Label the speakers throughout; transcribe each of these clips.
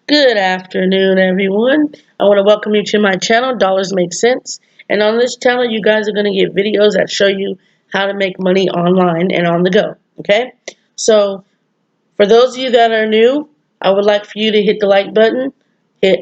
Speaker 1: Good afternoon, everyone. I want to welcome you to my channel, Dollars Make Sense. And on this channel, you guys are going to get videos that show you how to make money online and on the go. Okay? So, for those of you that are new, I would like for you to hit the like button,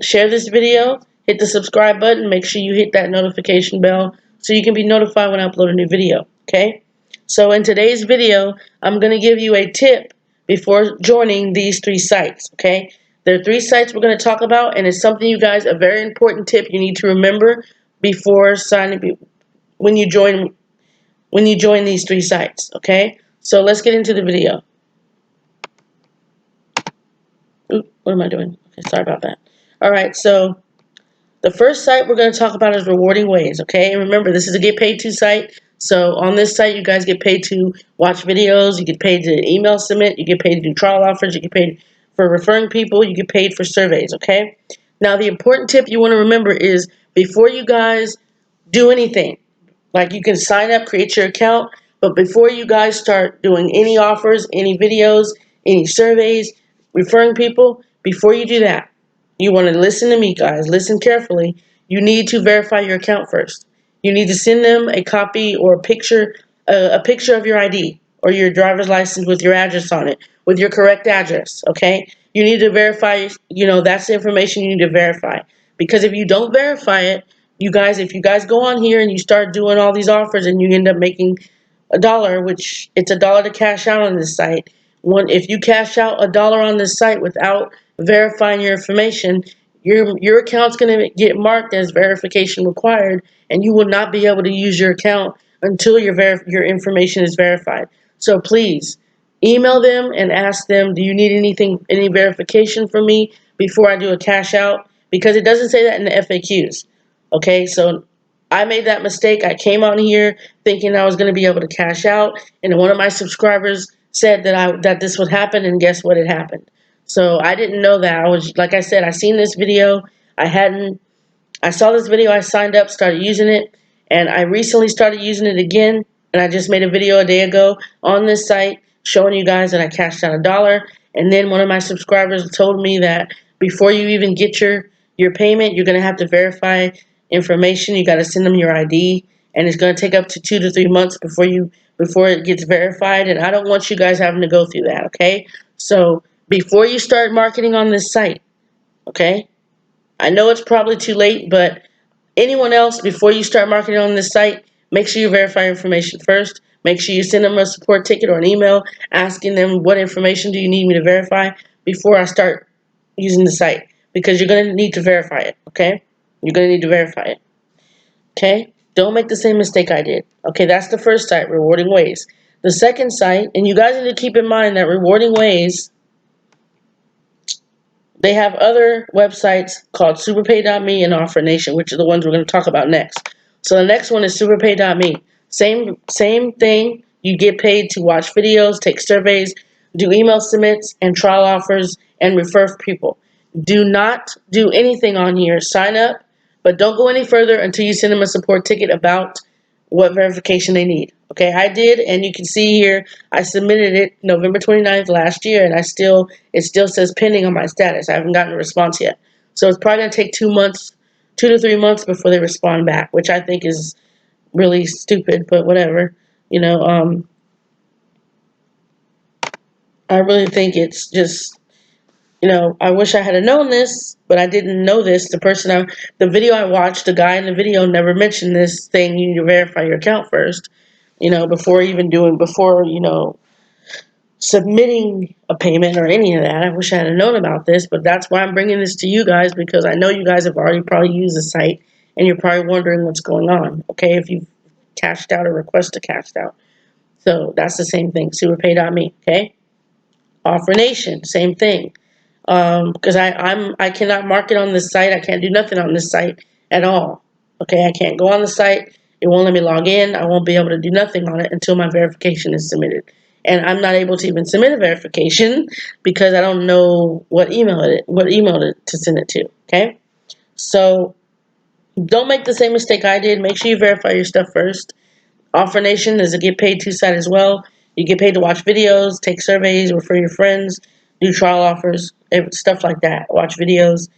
Speaker 1: share this video, hit the subscribe button, make sure you hit that notification bell so you can be notified when I upload a new video. Okay? So, in today's video, I'm going to give you a tip before joining these three sites. Okay? There are three sites we're going to talk about, and it's something you guys, a very important tip you need to remember before signing, when you join these three sites. Okay? So, let's get into the video. Oop, what am I doing? Okay, sorry about that. Alright, so the first site we're going to talk about is Rewarding Ways, okay? And remember, this is a get paid to site. So on this site, you guys get paid to watch videos, you get paid to email submit, you get paid to do trial offers, you get paid for referring people, you get paid for surveys, okay? Now, the important tip you want to remember is before you guys do anything, like you can sign up, create your account, but before you guys start doing any offers, any videos, any surveys, referring people, before you do that, you want to listen to me, guys. Listen carefully. You need to verify your account first. You need to send them a copy or a picture of your ID or your driver's license with your address on it, with your correct address, okay? You need to verify, that's the information you need to verify. Because if you don't verify it, if you guys go on here and you start doing all these offers and you end up making $1, which it's $1 to cash out on this site. If you cash out $1 on this site without verifying your information, your account's going to get marked as verification required, and you will not be able to use your account until your information is verified. So please email them and ask them, do you need any verification from me before I do a cash out? Because it doesn't say that in the FAQs. Okay, so I made that mistake. I came on here thinking I was going to be able to cash out, and one of my subscribers said that this would happen, and guess what? It happened. So I didn't know that. Like I said, I seen this video. I saw this video. I signed up, started using it, and I recently started using it again. And I just made a video a day ago on this site showing you guys that I cashed out $1. And then one of my subscribers told me that before you even get your payment, you're going to have to verify information. You got to send them your ID, and it's going to take up to 2 to 3 months before it gets verified. And I don't want you guys having to go through that. Okay, so before you start marketing on this site, okay, I know it's probably too late, but anyone else, before you start marketing on this site, make sure you verify information first. Make sure you send them a support ticket or an email asking them what information do you need me to verify before I start using the site, because you're going to need to verify it, okay? You're going to need to verify it, okay? Don't make the same mistake I did. Okay, that's the first site, Rewarding Ways. The second site, and you guys need to keep in mind that Rewarding Ways, they have other websites called Superpay.me and Offernation, which are the ones we're going to talk about next. So the next one is Superpay.me. Same thing. You get paid to watch videos, take surveys, do email submits, and trial offers, and refer people. Do not do anything on here. Sign up, but don't go any further until you send them a support ticket about what verification they need. Okay, I did, and you can see here I submitted it November 29th last year, and it still says pending on my status. I haven't gotten a response yet. So it's probably going to take 2 to 3 months before they respond back, which I think is really stupid, but whatever. You know, I really think it's just, I wish I had known this, but I didn't know this. The video I watched, the guy in the video never mentioned this thing. You need to verify your account first, before submitting a payment or any of that. I wish I had known about this, but that's why I'm bringing this to you guys, because I know you guys have already probably used the site, and you're probably wondering what's going on, okay, if you've cashed out or request to cash out. So that's the same thing, Superpay.me, okay? Offernation, same thing. Because I cannot market on this site. I can't do nothing on this site at all. Okay, I can't go on the site. It won't let me log in. I won't be able to do nothing on it until my verification is submitted. And I'm not able to even submit a verification because I don't know what email to send it to. Okay, so don't make the same mistake I did. Make sure you verify your stuff first. Offernation is a get paid to site as well. You get paid to watch videos, take surveys, refer your friends, do trial offers, stuff like that. Watch videos.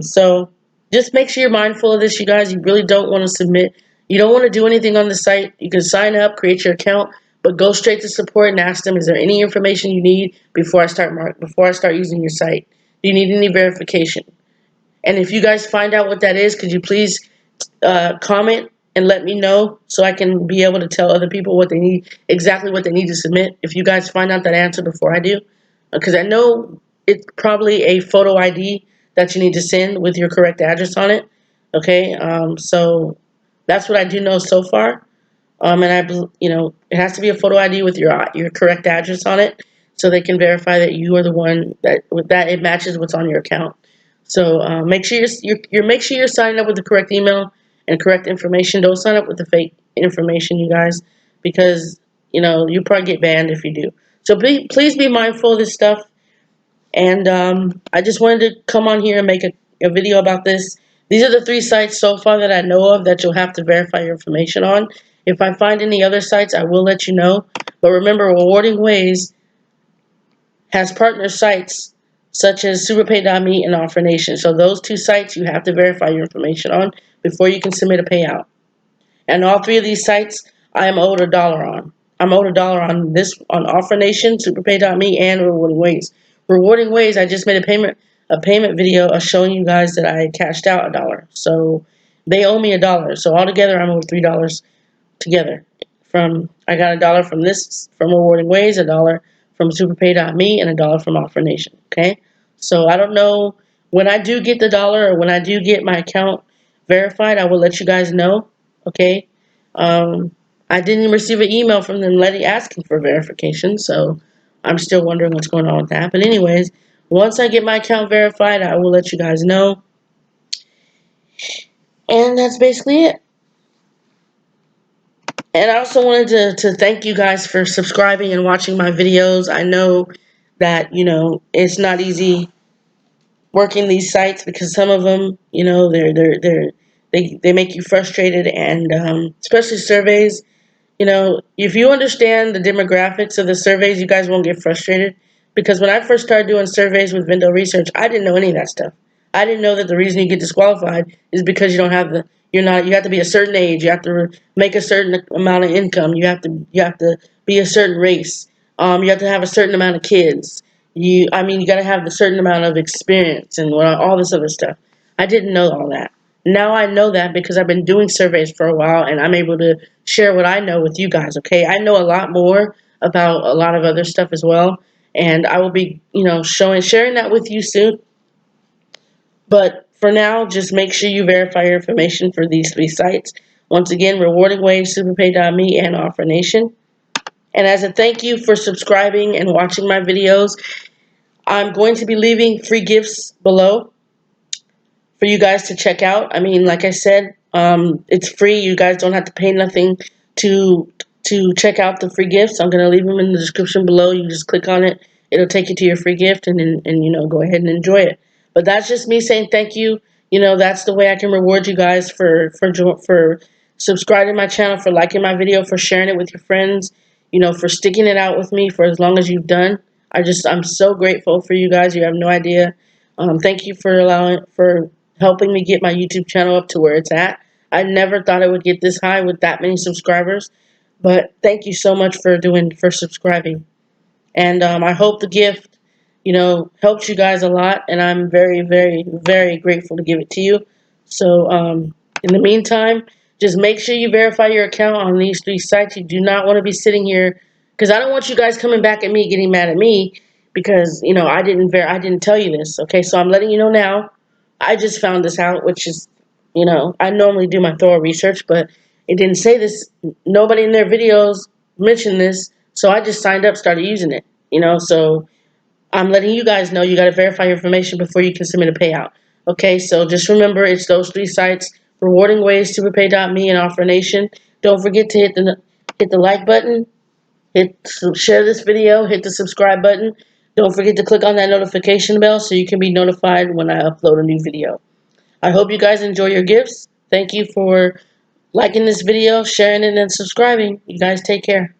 Speaker 1: So just make sure you're mindful of this, you guys. You really don't want to submit. You don't want to do anything on the site. You can sign up, create your account, but go straight to support and ask them, is there any information you need before I start using your site? Do you need any verification? And if you guys find out what that is, could you please comment and let me know so I can be able to tell other people what they need, exactly what they need to submit. If you guys find out that answer before I do, because I know it's probably a photo ID that you need to send with your correct address on it. Okay, so that's what I do know so far. It has to be a photo ID with your correct address on it, so they can verify that you are the one that it matches what's on your account. So make sure make sure you're signing up with the correct email and correct information. Don't sign up with the fake information, you guys, because you probably get banned if you do. So please be mindful of this stuff. And I just wanted to come on here and make a video about this. These are the 3 sites so far that I know of that you'll have to verify your information on. If I find any other sites, I will let you know. But remember, Rewarding Ways has partner sites such as Superpayme and Offernation. So those 2 sites you have to verify your information on before you can submit a payout. And all 3 of these sites, I am owed $1 on. I'm owed $1 on Offernation, Superpay.me, and Rewarding Ways. Rewarding Ways, I just made a payment video showing you guys that I cashed out $1. So they owe me $1. So altogether, I'm owed $3 together. I got $1 from Rewarding Ways, $1 from Superpay.me, and $1 from Offernation. Okay, so I don't know when I do get the $1 or when I do get my account verified. I will let you guys know. Okay, I didn't receive an email from them asking for verification, so I'm still wondering what's going on with that. But anyways, once I get my account verified, I will let you guys know. And that's basically it. And I also wanted to thank you guys for subscribing and watching my videos. I know that, it's not easy working these sites because some of them, they make you frustrated, and especially surveys. If you understand the demographics of the surveys, you guys won't get frustrated. Because when I first started doing surveys with Vendo Research, I didn't know any of that stuff. I didn't know that the reason you get disqualified is because you have to be a certain age, you have to make a certain amount of income, you have to be a certain race, you have to have a certain amount of kids. You got to have a certain amount of experience and all this other stuff. I didn't know all that. Now I know that because I've been doing surveys for a while, and I'm able to share what I know with you guys, okay? I know a lot more about a lot of other stuff as well, and I will be, sharing that with you soon. But for now, just make sure you verify your information for these 3 sites. Once again, Rewarding Waves, Superpay.me, and Offernation. And as a thank you for subscribing and watching my videos, I'm going to be leaving free gifts below for you guys to check out. Like I said, it's free. You guys don't have to pay nothing to check out the free gifts. I'm going to leave them in the description below. You just click on it. It'll take you to your free gift, and go ahead and enjoy it. But that's just me saying thank you. That's the way I can reward you guys for subscribing to my channel, for liking my video, for sharing it with your friends, for sticking it out with me for as long as you've done. I'm so grateful for you guys. You have no idea. Thank you for helping me get my YouTube channel up to where it's at. I never thought it would get this high with that many subscribers, but thank you so much for subscribing. And I hope the gift, helps you guys a lot, and I'm very, very, very grateful to give it to you. So in the meantime, just make sure you verify your account on these 3 sites. You do not want to be sitting here, because I don't want you guys coming back at me, getting mad at me, because I didn't tell you this. Okay, so I'm letting you know now. I just found this out, which is, I normally do my thorough research, but it didn't say this. Nobody in their videos mentioned this, so I just signed up, started using it. So I'm letting you guys know you got to verify your information before you can submit a payout. Okay, so just remember, it's those 3 sites: Rewarding Ways, Superpay.me, and Offernation. Don't forget to hit the like button, share this video, hit the subscribe button. Don't forget to click on that notification bell so you can be notified when I upload a new video. I hope you guys enjoy your gifts. Thank you for liking this video, sharing it, and subscribing. You guys take care.